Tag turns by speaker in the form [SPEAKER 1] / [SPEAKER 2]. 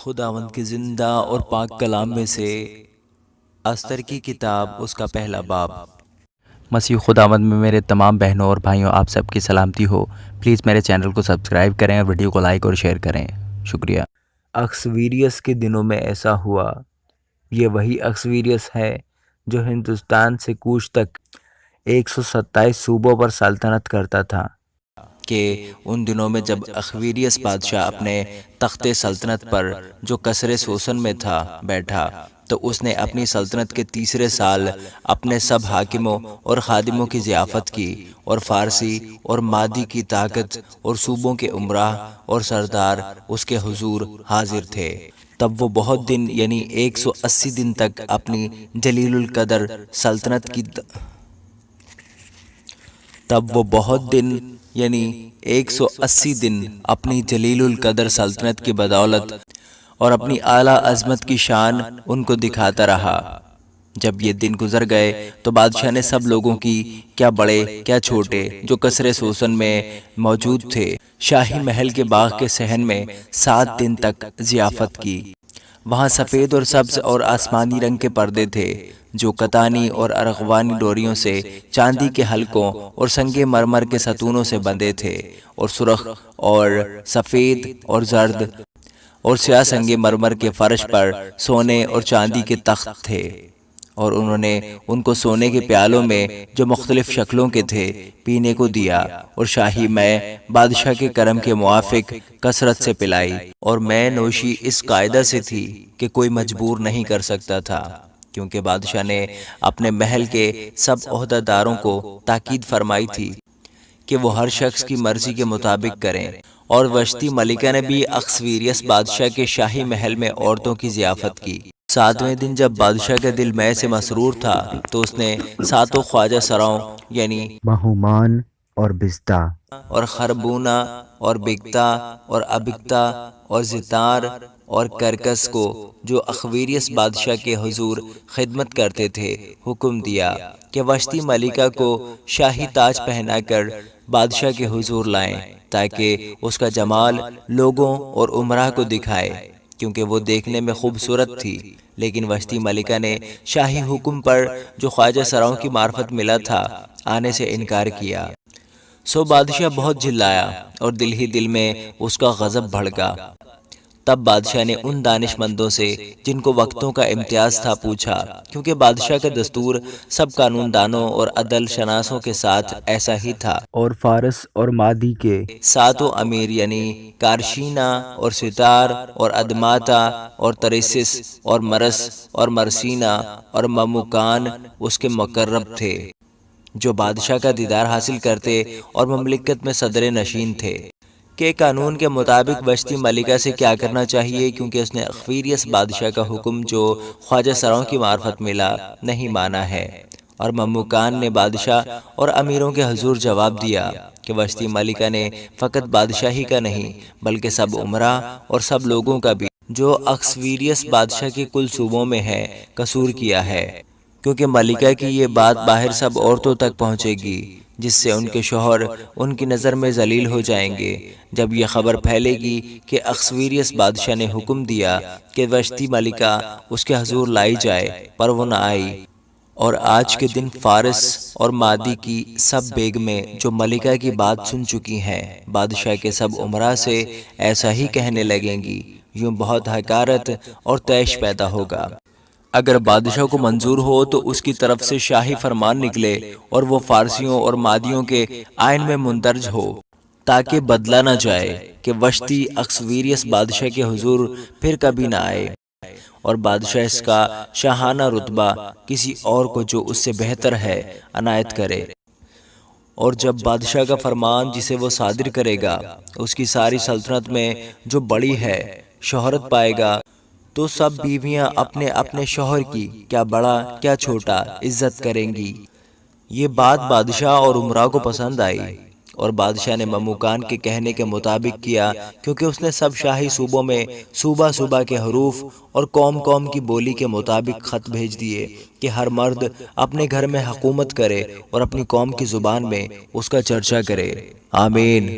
[SPEAKER 1] خداوند کے زندہ اور پاک کلام میں سے استر کی کتاب اس کا پہلا باب۔ مسیح خداوند میں میرے تمام بہنوں اور بھائیوں آپ سب کی سلامتی ہو۔ پلیز میرے چینل کو سبسکرائب کریں اور ویڈیو کو لائک اور شیئر کریں، شکریہ۔ اکسویریس کے دنوں میں ایسا ہوا، یہ وہی اکسویریس ہے جو ہندوستان سے کوچ تک 127 صوبوں پر سلطنت کرتا تھا، کہ ان دنوں میں جب اخویریس بادشاہ اپنے تخت سلطنت پر جو قصر سوسن میں تھا بیٹھا، تو اس نے اپنی سلطنت کے تیسرے سال اپنے سب حاکموں اور خادموں کی ضیافت کی، اور فارسی اور مادی کی طاقت اور صوبوں کے امراء اور سردار اس کے حضور حاضر تھے۔ تب وہ بہت دن یعنی 180 دن تک اپنی جلیل القدر سلطنت کی اپنی جلیل القدر سلطنت کی بدولت اور اپنی اعلیٰ عظمت کی شان ان کو دکھاتا رہا۔ جب یہ دن گزر گئے تو بادشاہ نے سب لوگوں کی، کیا بڑے کیا چھوٹے، جو قصر سوسن میں موجود تھے، شاہی محل کے باغ کے صحن میں 7 دن تک ضیافت کی۔ وہاں سفید اور سبز اور آسمانی رنگ کے پردے تھے، جو کتانی اور ارغوانی ڈوریوں سے، چاندی کے حلقوں اور سنگ مرمر کے ستونوں سے بندھے تھے، اور سرخ اور سفید اور زرد اور سیاہ سنگ مرمر کے فرش پر سونے اور چاندی کے تخت تھے، اور انہوں نے ان کو سونے کے پیالوں میں جو مختلف شکلوں کے تھے پینے کو دیا، اور شاہی میں بادشاہ کے کرم کے موافق کثرت سے پلائی، اور میں نوشی اس قاعدہ سے تھی کہ کوئی مجبور نہیں کر سکتا تھا، کیونکہ بادشاہ نے اپنے محل کے سب عہدہ داروں کو تاکید فرمائی تھی کہ وہ ہر شخص کی مرضی کے مطابق کریں۔ اور وشتی ملکہ نے بھی اکسویریس بادشاہ کے شاہی محل میں عورتوں کی ضیافت کی۔ 7ویں دن جب بادشاہ کا دل میں سے مسرور تھا، تو اس نے 7 خواجہ سراؤں یعنی
[SPEAKER 2] مہومان اور بزتا
[SPEAKER 1] اور خربونا اور بگتا اور ابگتا اور زتار اور کرکس کو، جو اخویریس بادشاہ کے حضور خدمت کرتے تھے، حکم دیا کہ وشتی ملکہ کو شاہی تاج پہنا کر بادشاہ کے حضور لائیں، تاکہ اس کا جمال لوگوں اور امراء کو دکھائے، کیونکہ وہ دیکھنے میں خوبصورت تھی۔ لیکن وشتی ملکہ نے شاہی حکم پر جو خواجہ سراؤں کی معرفت ملا تھا آنے سے انکار کیا۔ سو بادشاہ بہت جھلایا اور دل ہی دل میں اس کا غضب بھڑکا۔ تب بادشاہ نے ان دانش مندوں سے جن کو وقتوں کا امتیاز تھا پوچھا، کیونکہ بادشاہ کا دستور سب قانون دانوں اور عدل شناسوں کے ساتھ ایسا ہی تھا،
[SPEAKER 2] اور فارس اور مادی کے
[SPEAKER 1] 7 امیر یعنی کارشینا اور ستار اور ادماتا اور تریسس اور مرس اور مرسینا اور مموکان اس کے مقرب تھے، جو بادشاہ کا دیدار حاصل کرتے اور مملکت میں صدر نشین تھے، کہ قانون کے مطابق وشتی ملکہ سے کیا کرنا چاہیے، کیونکہ اس نے اخویریس بادشاہ کا حکم جو خواجہ سراؤں کی معرفت ملا نہیں مانا ہے۔ اور مموکان نے بادشاہ اور امیروں کے حضور جواب دیا کہ وشتی ملکہ نے فقط بادشاہی کا نہیں بلکہ سب امراء اور سب لوگوں کا بھی، جو اکسویریس بادشاہ کے کل صوبوں میں ہے، قصور کیا ہے، کیونکہ ملکہ کی یہ بات باہر سب عورتوں تک پہنچے گی، جس سے ان کے شوہر ان کی نظر میں ذلیل ہو جائیں گے۔ جب یہ خبر پھیلے گی کہ اکسویریس بادشاہ نے حکم دیا کہ وشتی ملکہ اس کے حضور لائی جائے، پر وہ نہ آئی، اور آج کے دن فارس اور مادی کی سب بیگمیں جو ملکہ کی بات سن چکی ہیں، بادشاہ کے سب امراء سے ایسا ہی کہنے لگیں گی، یوں بہت حقارت اور طیش پیدا ہوگا۔ اگر بادشاہ کو منظور ہو تو اس کی طرف سے شاہی فرمان نکلے اور وہ فارسیوں اور مادیوں کے آئین میں مندرج ہو، تاکہ بدلا نہ جائے کہ وشتی اکسویریس بادشاہ کے حضور پھر کبھی نہ آئے، اور بادشاہ اس کا شاہانہ رتبہ کسی اور کو جو اس سے بہتر ہے عنایت کرے۔ اور جب بادشاہ کا فرمان جسے وہ صادر کرے گا اس کی ساری سلطنت میں جو بڑی ہے شہرت پائے گا، تو سب بیویاں اپنے اپنے شوہر کی، کیا بڑا کیا چھوٹا، عزت کریں گی۔ یہ بات بادشاہ اور امراء کو پسند آئی، اور بادشاہ نے مموکان کے کہنے کے مطابق کیا، کیونکہ اس نے سب شاہی صوبوں میں صوبہ صوبہ کے حروف اور قوم قوم کی بولی کے مطابق خط بھیج دیے کہ ہر مرد اپنے گھر میں حکومت کرے اور اپنی قوم کی زبان میں اس کا چرچا کرے۔ آمین۔